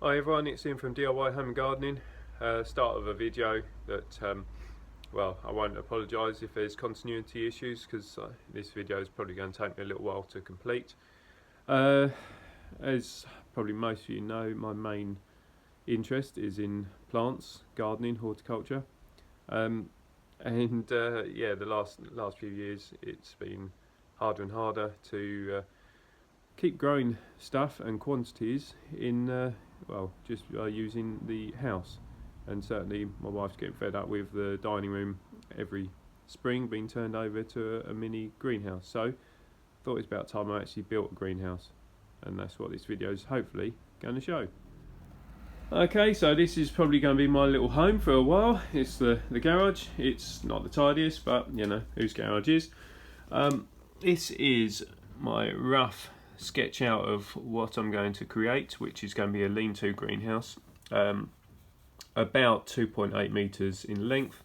Hi everyone, it's Ian from D.I.Y Home and Gardening. Start of a video that, well, I won't apologise if there's continuity issues because this video is probably going to take me a little while to complete. As probably most of you know, my main interest is in plants, gardening, horticulture, yeah, the last few years it's been harder and harder to keep growing stuff and quantities in well, just using the house. And certainly my wife's getting fed up with the dining room every spring being turned over to a mini greenhouse, so thought it's about time I actually built a greenhouse, and that's what this video is hopefully going to show. Okay, so this is probably going to be my little home for a while. It's the garage. It's not the tidiest, but you know whose garage is. This is my rough sketch out of what I'm going to create, which is going to be a lean-to greenhouse, about 2.8 meters in length,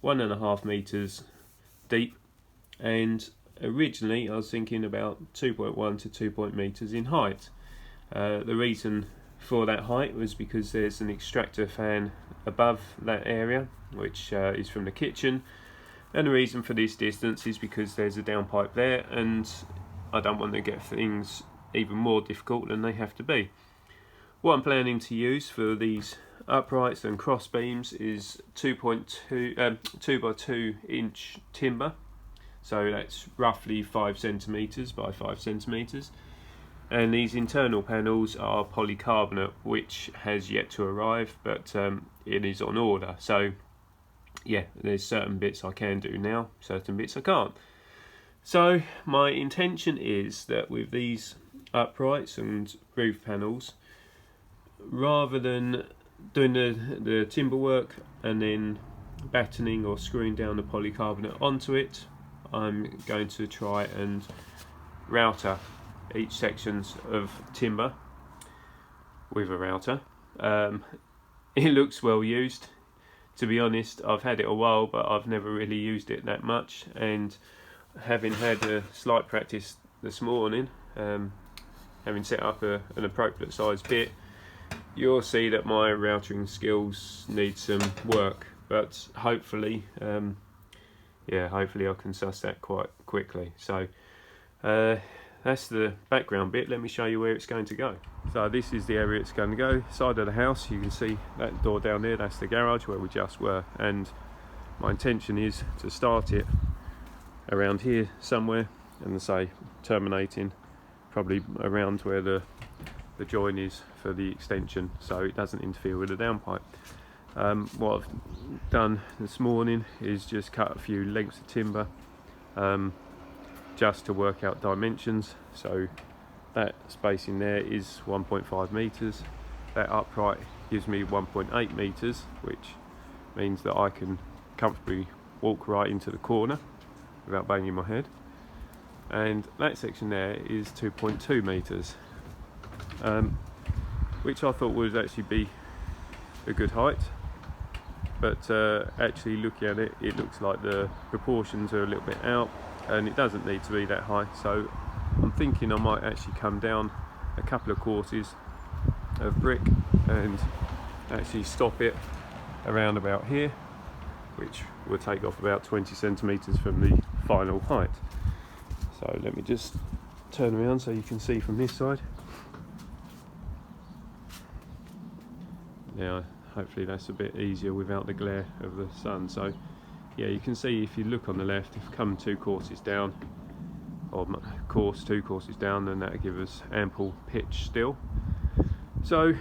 1.5 meters deep, and originally I was thinking about 2.1 to 2 meters in height. The reason for that height was because there's an extractor fan above that area, which is from the kitchen, and the reason for this distance is because there's a downpipe there, and I don't want to get things even more difficult than they have to be. What I'm planning to use for these uprights and cross beams is 2 by 2 inch timber, so that's roughly 5 centimeters by 5 centimeters. And these internal panels are polycarbonate, which has yet to arrive, but it is on order. So yeah, there's certain bits I can do now, certain bits I can't. So my intention is that with these uprights and roof panels, rather than doing the timber work and then battening or screwing down the polycarbonate onto it, I'm going to try and router each sections of timber with a router. It looks well used. To be honest, I've had it a while, but I've never really used it that much, and having had a slight practice this morning, having set up an appropriate sized bit, you'll see that my routering skills need some work, but hopefully hopefully I can suss that quite quickly. So that's the background bit. Let me show you where it's going to go. So this is the area it's going to go, side of the house. You can see that door down there, that's the garage where we just were, and my intention is to start it around here somewhere, and say terminating probably around where the join is for the extension, so it doesn't interfere with the downpipe. What I've done this morning is just cut a few lengths of timber just to work out dimensions. So that spacing there is 1.5 meters. That upright gives me 1.8 meters, which means that I can comfortably walk right into the corner without banging my head. And that section there is 2.2 meters, which I thought would actually be a good height, but actually looking at it, it looks like the proportions are a little bit out, and it doesn't need to be that high. So I'm thinking I might actually come down a couple of courses of brick and actually stop it around about here, which will take off about 20 centimeters from the final height. So let me just turn around so you can see from this side. Now hopefully that's a bit easier without the glare of the sun. So yeah, you can see if you look on the left, if you come 2 courses down, or course 2 courses down, then that'll give us ample pitch still. So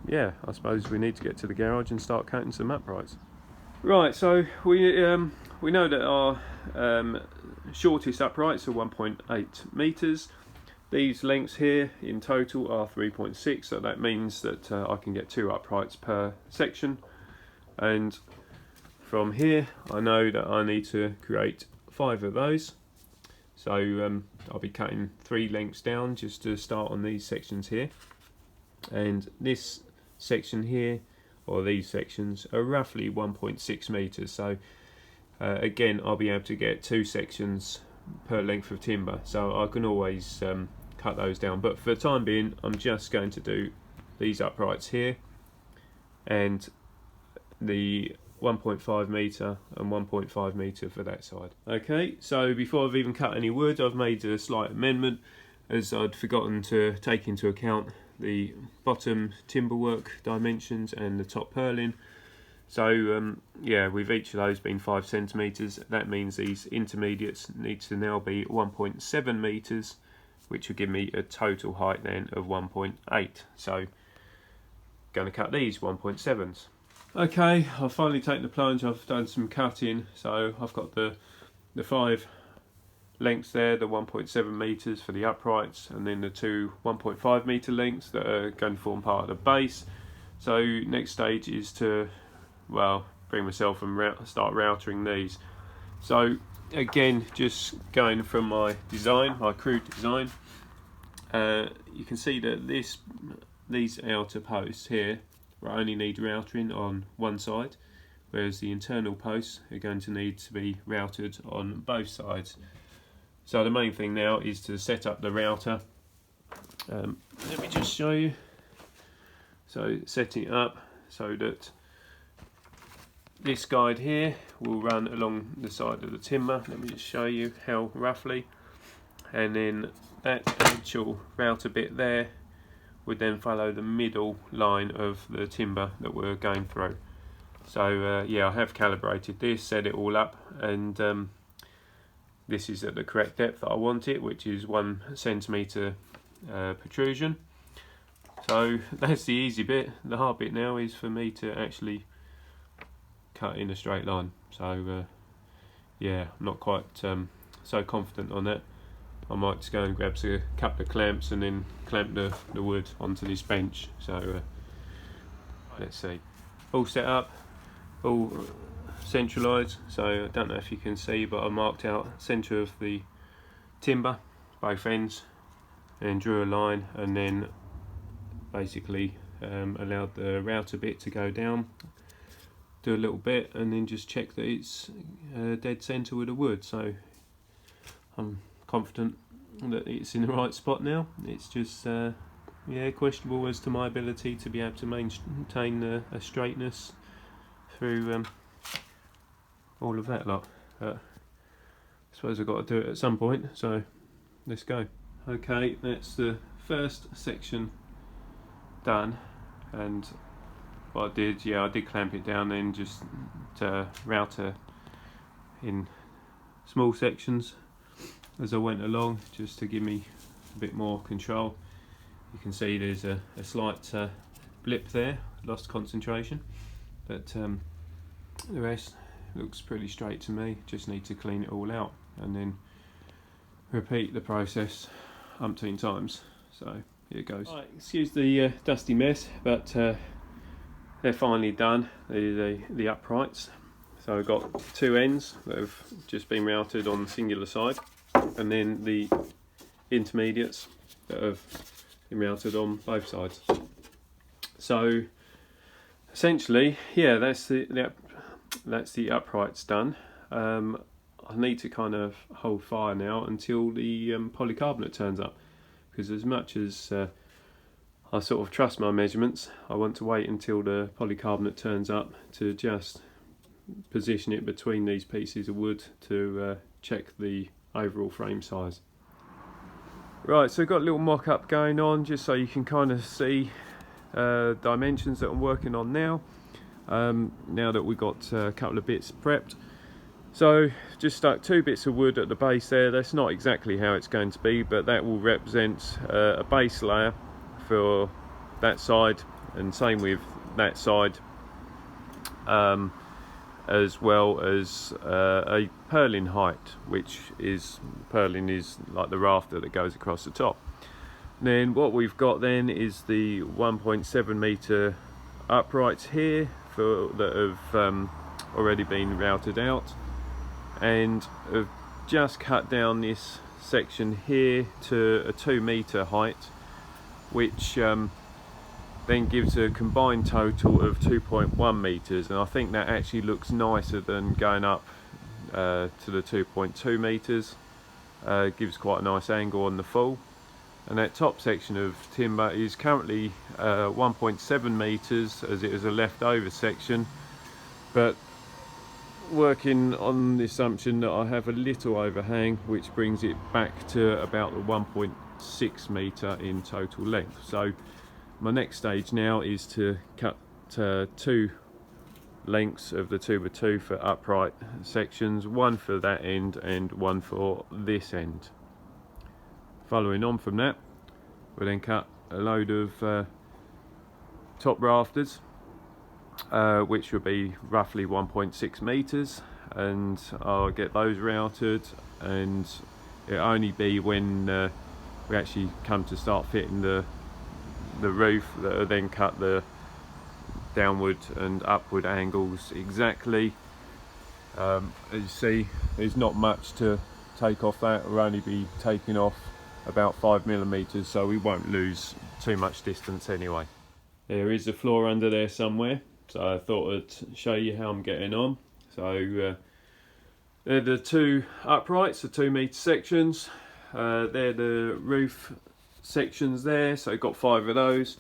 yeah, I suppose we need to get to the garage and start cutting some uprights. Right, so we know that our shortest uprights are 1.8 meters. These lengths here in total are 3.6, so that means that I can get 2 uprights per section. And from here I know that I need to create 5 of those. So I'll be cutting 3 lengths down just to start on these sections here. And this section here, or these sections, are roughly 1.6 meters. So again, I'll be able to get 2 sections per length of timber, so I can always cut those down, but for the time being I'm just going to do these uprights here and the 1.5 metre and 1.5 metre for that side. Okay, so before I've even cut any wood, I've made a slight amendment, as I'd forgotten to take into account the bottom timber work dimensions and the top purlin. So yeah, with each of those being 5 centimetres, that means these intermediates need to now be 1.7 metres, which will give me a total height then of 1.8. So going to cut these 1.7s. Okay, I've finally taken the plunge. I've done some cutting, so I've got the 5 lengths there, the 1.7 metres for the uprights, and then the 2 1.5 metre lengths that are going to form part of the base. So next stage is to, well, bring myself and start routering these. So again, just going from my design, my crude design, you can see that these outer posts here only need routering on one side, whereas the internal posts are going to need to be routed on both sides. So the main thing now is to set up the router. Let me just show you. So setting it up so that this guide here will run along the side of the timber. Let me just show you how roughly. And then that actual router bit there would then follow the middle line of the timber that we're going through. So yeah, I have calibrated this, set it all up, and this is at the correct depth that I want it, which is 1 centimetre protrusion. So that's the easy bit. The hard bit now is for me to actually cut in a straight line. So yeah, I'm not quite so confident on that. I might just go and grab a couple of clamps and then clamp the wood onto this bench. So let's see, all set up, all centralised. So I don't know if you can see, but I marked out centre of the timber, both ends, and drew a line, and then basically allowed the router bit to go down, do a little bit, and then just check that it's dead centre with the wood. So I'm confident that it's in the right spot now. It's just yeah, questionable as to my ability to be able to maintain a straightness through all of that lot. I suppose I've got to do it at some point, so let's go. Okay, that's the first section done, and what I did, yeah, I did clamp it down then, just to router in small sections as I went along, just to give me a bit more control. You can see there's a slight blip there, lost concentration, but the rest looks pretty straight to me. Just need to clean it all out and then repeat the process umpteen times. So here it goes. Right, excuse the dusty mess, but they're finally done, the uprights. So I've got 2 ends that have just been routed on the singular side, and then the intermediates that have been routed on both sides. So essentially, yeah, that's the uprights done. I need to kind of hold fire now until the polycarbonate turns up, because as much as I sort of trust my measurements, I want to wait until the polycarbonate turns up to just position it between these pieces of wood to check the overall frame size. Right, so I've got a little mock-up going on just so you can kind of see dimensions that I'm working on now. Now that we've got a couple of bits prepped. So just stuck 2 bits of wood at the base there. That's not exactly how it's going to be, but that will represent a base layer for that side, and same with that side, as well as a purlin height, which is, purlin is like the rafter that goes across the top. Then what we've got then is the 1.7 metre uprights here that have already been routed out, and have just cut down this section here to a 2 metre height, which then gives a combined total of 2.1 metres, and I think that actually looks nicer than going up to the 2.2 metres. Gives quite a nice angle on the fall. and that top section of timber is currently 1.7 meters, as it is a leftover section, but working on the assumption that I have a little overhang, which brings it back to about the 1.6 meter in total length. So my next stage now is to cut 2 lengths of the 2x2 for upright sections, one for that end and one for this end. Following on from that, we'll then cut a load of top rafters, which will be roughly 1.6 meters, and I'll get those routed, and it'll only be when we actually come to start fitting the roof that will then cut the downward and upward angles exactly. As you see, there's not much to take off that. We'll only be taking off about 5 millimeters, so we won't lose too much distance anyway. There is a floor under there somewhere, so I thought I'd show you how I'm getting on. So they're the 2 uprights, the 2 meter sections. They're the roof sections there, so I've got 5 of those.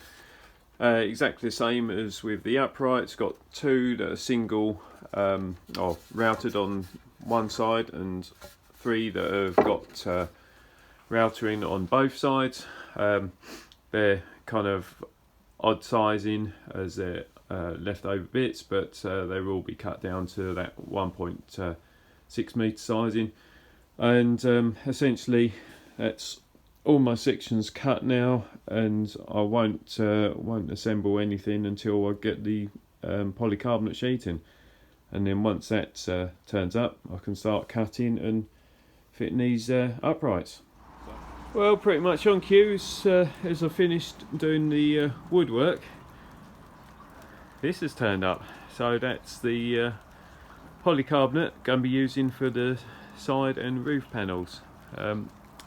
Exactly the same as with the uprights. Got 2 that are single or routed on one side, and 3 that have got routering on both sides. They're kind of odd sizing as they're leftover bits, but they will all be cut down to that 1.6 meter sizing, and essentially that's all my sections cut now, and I won't assemble anything until I get the polycarbonate sheeting, and then once that turns up, I can start cutting and fitting these uprights. Well, pretty much on cue as I finished doing the woodwork, this has turned up. So that's the polycarbonate going to be using for the side and roof panels.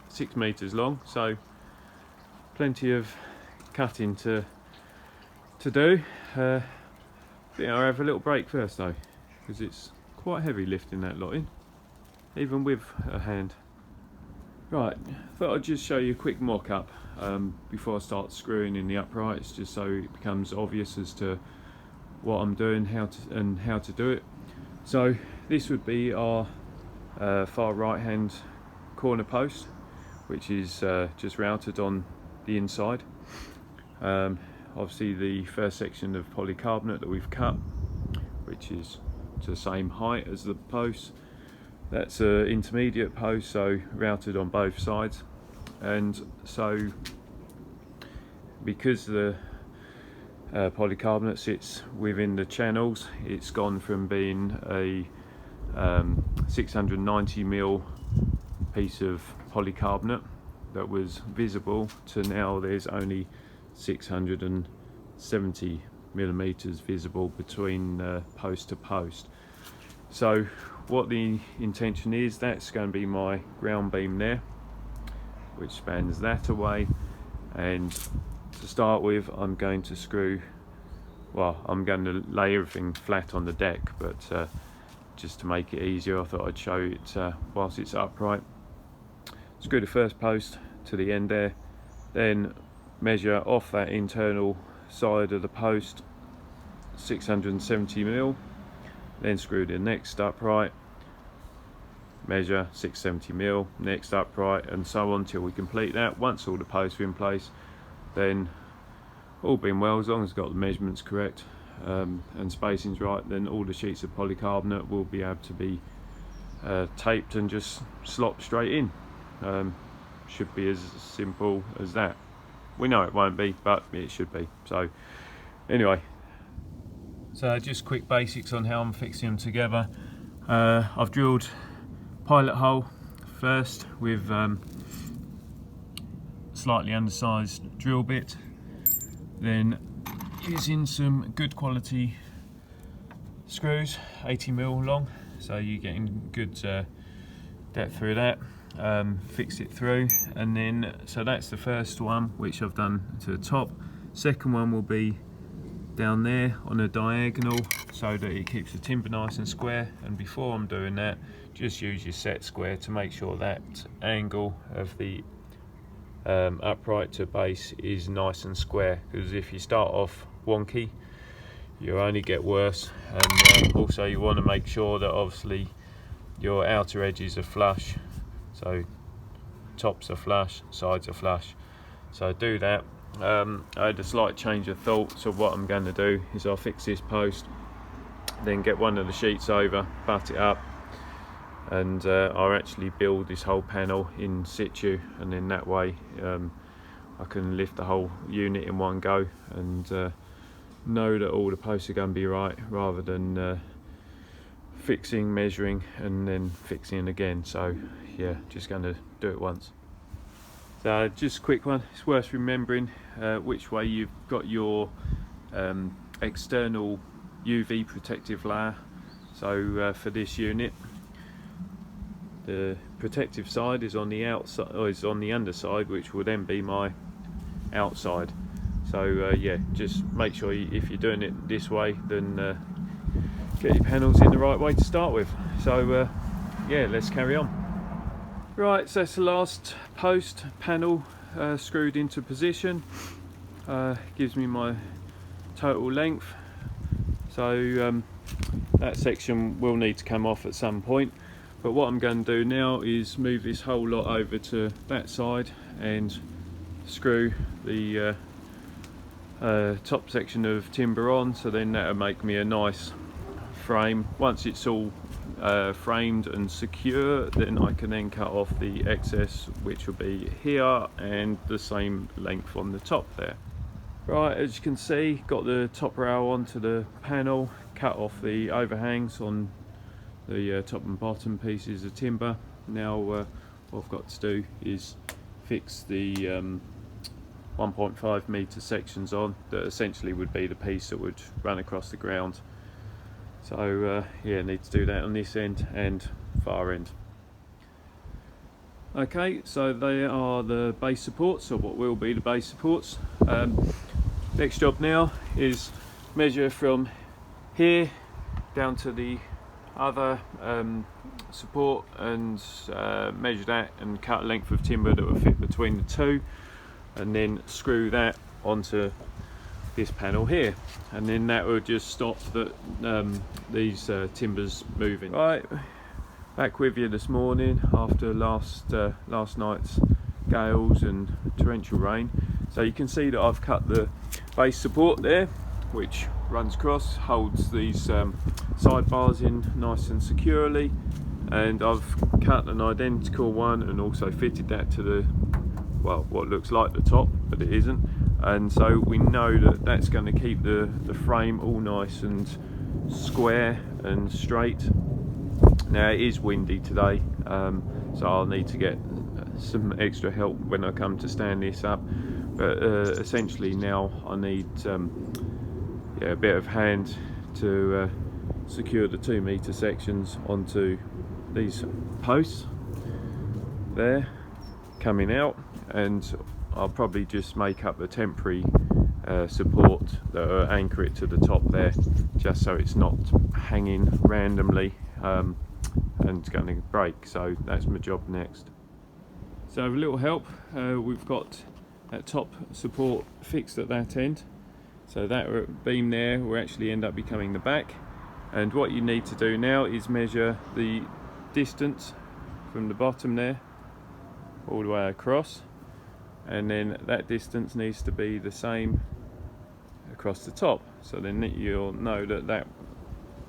6 meters long, so plenty of cutting to do. I think I'll have a little break first though, because it's quite heavy lifting that lot in, even with a hand. Right, thought I'd just show you a quick mock-up before I start screwing in the uprights, just so it becomes obvious as to what I'm doing, how to do it. So this would be our far right hand corner post, which is just routed on the inside. Obviously the first section of polycarbonate that we've cut, which is to the same height as the post, that's an intermediate post, so routed on both sides. And so because the polycarbonate sits within the channels, it's gone from being a 690mm piece of polycarbonate that was visible to now there's only 670mm visible between post to post. So what the intention is, that's going to be my ground beam there, which spans that away, and to start with I'm going to screw, well, I'm going to lay everything flat on the deck, but just to make it easier I thought I'd show it whilst it's upright. Screw the first post to the end there, then measure off that internal side of the post 670mm, then screw the next upright, measure 670mm, next upright, and so on till we complete that. Once all the posts are in place, then all being well, as long as it's got the measurements correct and spacing's right, then all the sheets of polycarbonate will be able to be taped and just slop straight in. Should be as simple as that. We know it won't be, but it should be. So anyway, so just quick basics on how I'm fixing them together. I've drilled pilot hole first with slightly undersized drill bit, then using some good quality screws, 80mm long, so you're getting good depth through that. Fix it through, and then so that's the first one which I've done to the top. Second one will be down there on a diagonal so that it keeps the timber nice and square, and before I'm doing that, just use your set square to make sure that angle of the upright to base is nice and square, because if you start off wonky you only get worse. And also you want to make sure that obviously your outer edges are flush, so tops are flush, sides are flush. So do that. I had a slight change of thought, so what I'm going to do is I'll fix this post, then get one of the sheets over, butt it up, and I'll actually build this whole panel in situ, and then that way I can lift the whole unit in one go and know that all the posts are going to be right, rather than fixing, measuring and then fixing again. So yeah, just going to do it once. So just a quick one, it's worth remembering which way you've got your external UV protective layer. So for this unit, the protective side is on the outside, or is on the underside, which will then be my outside. So yeah, just make sure if you're doing it this way, then get your panels in the right way to start with. So yeah, let's carry on. Right, so that's the last post panel screwed into position. Gives me my total length. So that section will need to come off at some point, but what I'm going to do now is move this whole lot over to that side and screw the top section of timber on, so then that'll make me a nice frame. Once it's all framed and secure, then I can then cut off the excess, which will be here, and the same length on the top there. Right, as you can see, got the top rail onto the panel, cut off the overhangs on the top and bottom pieces of timber. Now what I've got to do is fix the 1.5 metre sections on, that essentially would be the piece that would run across the ground. So yeah, need to do that on this end and far end. Okay, so they are the base supports, or what will be the base supports. Next job now is measure from here down to the other support, and measure that and cut a length of timber that will fit between the two, and then screw that onto this panel here, and then that will just stop these timbers moving. Right, back with you this morning after last night's gales and torrential rain. So you can see that I've cut the base support there, which runs across, holds these side bars in nice and securely, and I've cut an identical one and also fitted that to the, well, what looks like the top, but it isn't. And so we know that that's going to keep the frame all nice and square and straight. Now it is windy today, so I'll need to get some extra help when I come to stand this up, but essentially now I need yeah, a bit of hand to secure the 2 metre sections onto these posts there coming out, and I'll probably just make up a temporary support that will anchor it to the top there, just so it's not hanging randomly and going to break. So that's my job next. So with a little help, we've got that top support fixed at that end, so that beam there will actually end up becoming the back. And what you need to do now is measure the distance from the bottom there all the way across, and then that distance needs to be the same across the top, so then you'll know that that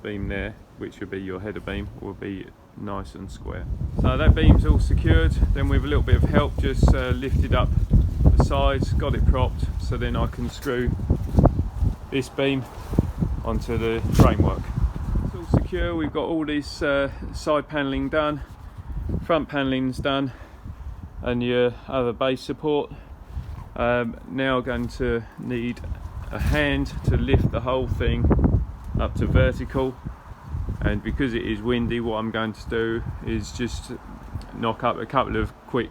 beam there, which will be your header beam, will be nice and square. So that beam's all secured. Then with a little bit of help, just lifted up the sides, got it propped, so then I can screw this beam onto the framework. It's all secure. We've got all this side panelling done, front panelling's done, and your other base support. Now going to need a hand to lift the whole thing up to vertical, and because it is windy, what I'm going to do is just knock up a couple of quick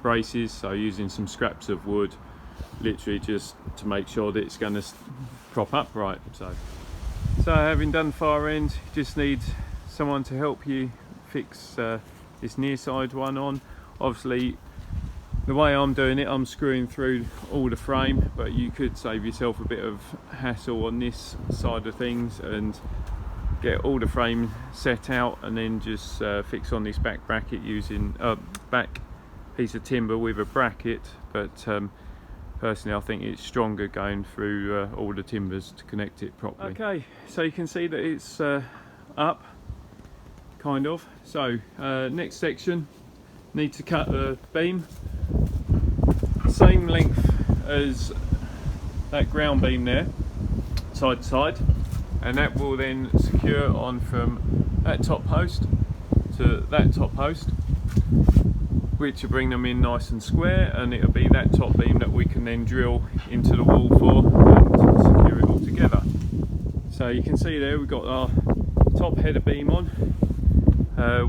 braces, so using some scraps of wood, literally just to make sure that it's going to prop up right. So having done far end, you just need someone to help you fix this near side one on. Obviously The way I'm doing it, I'm screwing through all the frame, but you could save yourself a bit of hassle on this side of things and get all the frame set out and then just fix on this back bracket using back piece of timber with a bracket. But personally I think it's stronger going through all the timbers to connect it properly. Okay, so you can see that it's up, kind of. So next section, need to cut the beam same length as that ground beam there, side to side, and that will then secure on from that top post to that top post, which will bring them in nice and square, and it'll be that top beam that we can then drill into the wall for and secure it all together. So you can see there we've got our top header beam on,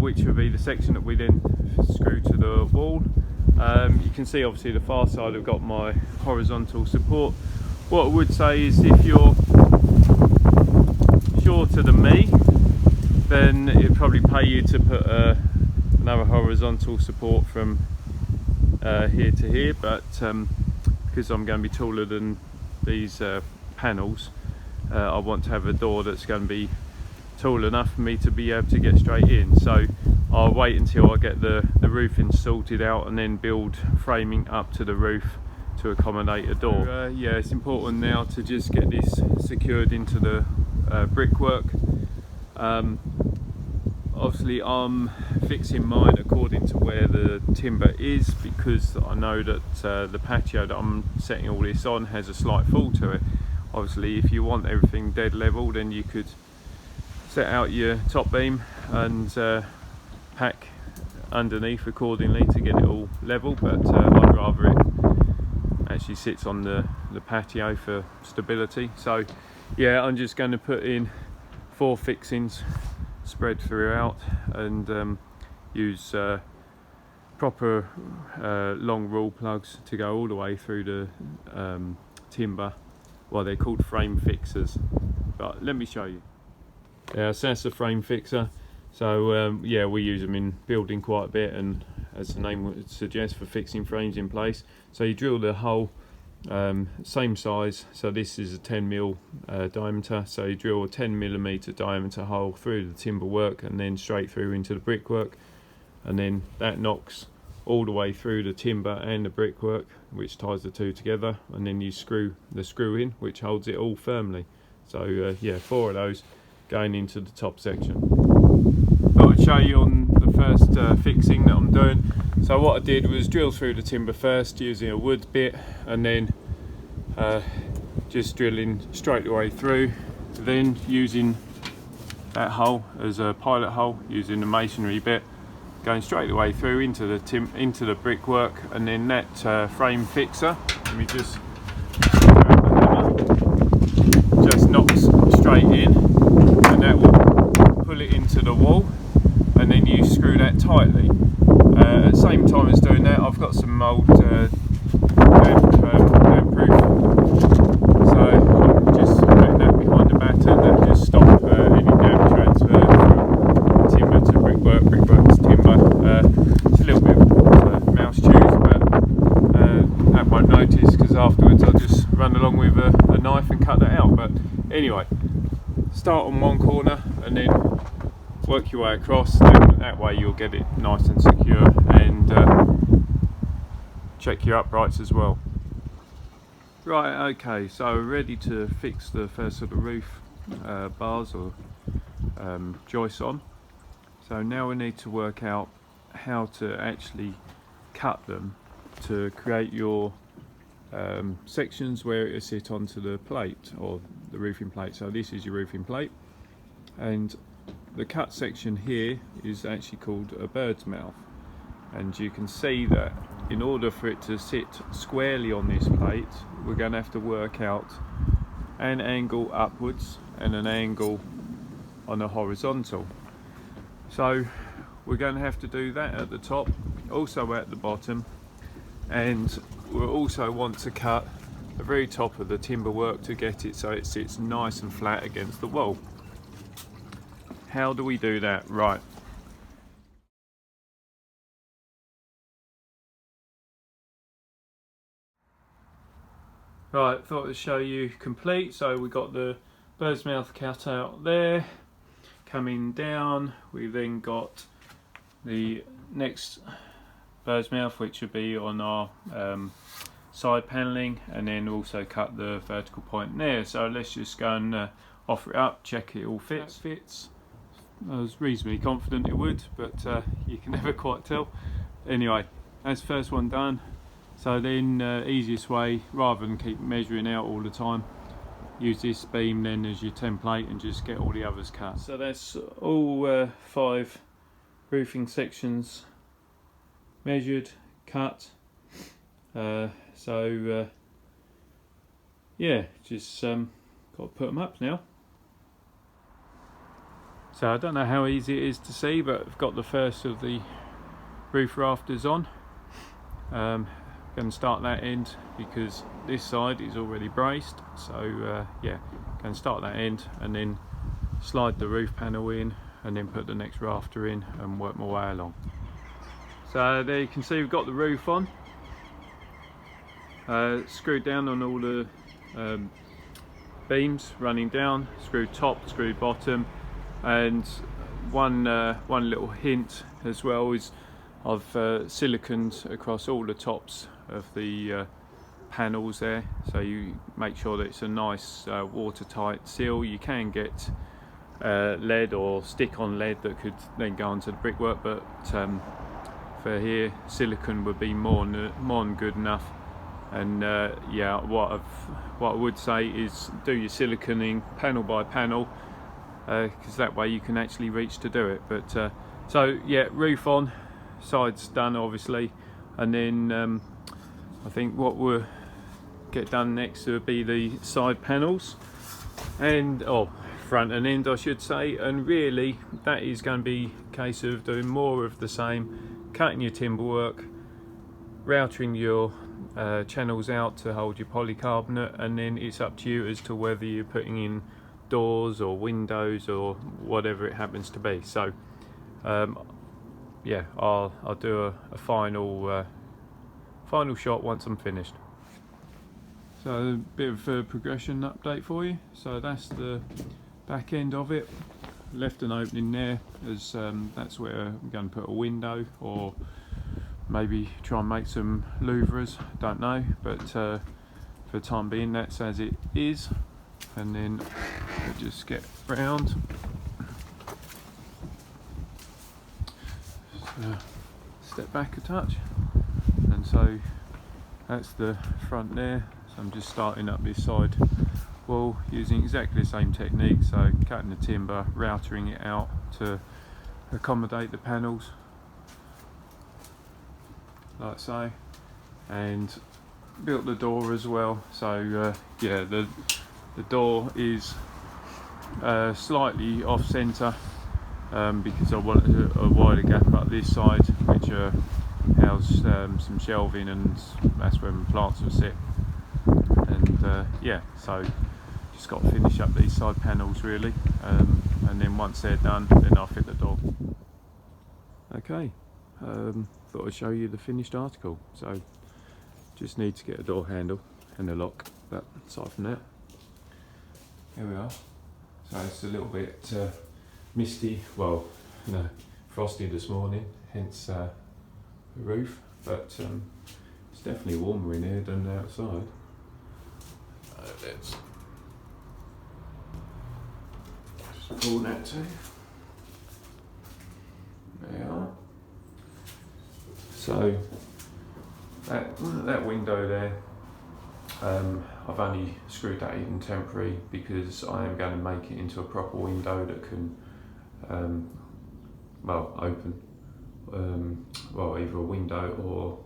which will be the section that we then screw to the wall. You can see obviously the far side I've got my horizontal support. What I would say is if you're shorter than me, then it'd probably pay you to put another horizontal support from here to here, but because I'm going to be taller than these panels, I want to have a door that's going to be tall enough for me to be able to get straight in. So I'll wait until I get the roofing sorted out and then build framing up to the roof to accommodate a door. Yeah, it's important now to just get this secured into the brickwork. Obviously I'm fixing mine according to where the timber is, because I know that the patio that I'm setting all this on has a slight fall to it. Obviously if you want everything dead level, then you could set out your top beam and pack underneath accordingly to get it all level, but I'd rather it actually sits on the patio for stability. So yeah, I'm just going to put in 4 fixings spread throughout and use proper long rule plugs to go all the way through the timber. Well, they're called frame fixers, but let me show you. Yeah, so that's the frame fixer. So yeah, we use them in building quite a bit, and as the name would suggest, for fixing frames in place. So you drill the hole same size, so this is a 10mm diameter, so you drill a 10mm diameter hole through the timber work and then straight through into the brickwork, and then that knocks all the way through the timber and the brickwork, which ties the two together, and then you screw the screw in, which holds it all firmly. So yeah, 4 of those going into the top section. Thought I'd show you on the first fixing that I'm doing. So what I did was drill through the timber first using a wood bit, and then just drilling straight the way through, then using that hole as a pilot hole, using the masonry bit, going straight the way through into the brickwork, and then that frame fixer, let me just knocks straight in, and that will pull it into the wall, and then you screw that tightly. At the same time as doing that, I've got some mould damp proof, so I'm just putting that behind the batten and just stop any damp transfer from timber to brickwork, brickwork to timber. It's a little bit of mouse chews, but that won't notice, because afterwards I'll just run along with a knife and cut that out. But anyway, start on one corner and then work your way across, and that way you'll get it nice and secure, and check your uprights as well. Right, okay, so we're ready to fix the first sort of roof bars or joists on. So now we need to work out how to actually cut them to create your sections where it will sit onto the plate, or the roofing plate. So this is your roofing plate, and the cut section here is actually called a bird's mouth, and you can see that in order for it to sit squarely on this plate, we're going to have to work out an angle upwards and an angle on a horizontal. So we're going to have to do that at the top, also at the bottom, and we'll also want to cut the very top of the timber work to get it so it sits nice and flat against the wall. How do we do that? Right, Right, thought I'd show you complete. So we got the bird's mouth cut out there. Coming down, we then got the next bird's mouth, which would be on our side panelling, and then also cut the vertical point there. So let's just go and offer it up, check it all fits. That fits. I was reasonably confident it would, but you can never quite tell. Anyway, that's the first one done. So then easiest way, rather than keep measuring out all the time, use this beam then as your template and just get all the others cut. So that's all 5 roofing sections measured, cut. Yeah, just got to put them up now. So I don't know how easy it is to see, but I've got the first of the roof rafters on. Going to start that end because this side is already braced, so yeah, going to start that end and then slide the roof panel in and then put the next rafter in and work my way along. So there you can see we've got the roof on, screwed down on all the beams running down, screwed top, screwed bottom, and one little hint as well is I've siliconed across all the tops of the panels there, so you make sure that it's a nice watertight seal. You can get lead or stick-on lead that could then go onto the brickwork, but for here silicone would be more than good enough. And yeah, what I would say is do your siliconing panel by panel, because that way you can actually reach to do it. But so yeah, roof on, sides done obviously, and then I think what we'll get done next will be the side panels, and front and end I should say, and really that is going to be a case of doing more of the same, cutting your timber work, routering your channels out to hold your polycarbonate, and then it's up to you as to whether you're putting in doors or windows or whatever it happens to be. So yeah, I'll do a final shot once I'm finished. So a bit of a progression update for you. So that's the back end of it. Left an opening there as that's where I'm going to put a window, or maybe try and make some louvers, don't know, but for the time being that's as it is. And then we'll just get round. So step back a touch, and so that's the front there. So I'm just starting up this side wall using exactly the same technique, so cutting the timber, routering it out to accommodate the panels like so, and built the door as well. So yeah, the door is slightly off centre because I wanted a wider gap up this side, which house some shelving, and that's where my plants will sit. And yeah, so just got to finish up these side panels really, and then once they're done, then I'll fit the door. Okay, thought I'd show you the finished article. So just need to get a door handle and a lock, but aside from that, here we are. So it's a little bit misty, well, no, frosty this morning, hence the roof, but it's definitely warmer in here than outside. Let's just pull that too. There we are. So that window there, I've only screwed that in temporary because I am going to make it into a proper window that can well, open, well, either a window or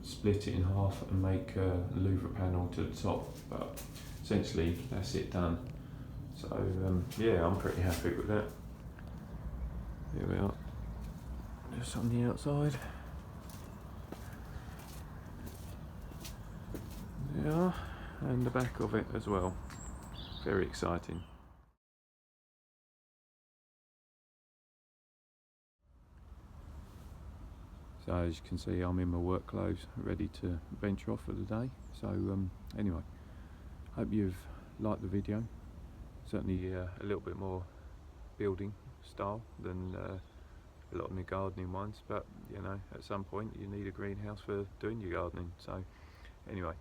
split it in half and make a louver panel to the top. But essentially that's it done. So yeah, I'm pretty happy with that. Here we are, just on the outside. Yeah, and the back of it as well. Very exciting. So as you can see, I'm in my work clothes, ready to venture off for the day. So anyway, Hope you've liked the video. Certainly a little bit more building style than a lot of my gardening ones, but you know, at some point you need a greenhouse for doing your gardening. So anyway,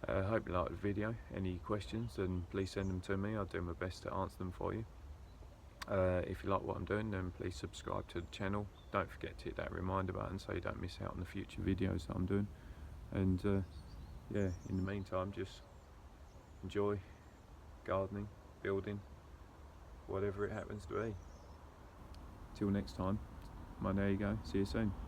hope you liked the video. Any questions, then please send them to me. I'll do my best to answer them for you. If you like what I'm doing, then please subscribe to the channel. Don't forget to hit that reminder button so you don't miss out on the future videos that I'm doing. And yeah, in the meantime, just enjoy gardening, building, whatever it happens to be. Till next time, there you go. See you soon.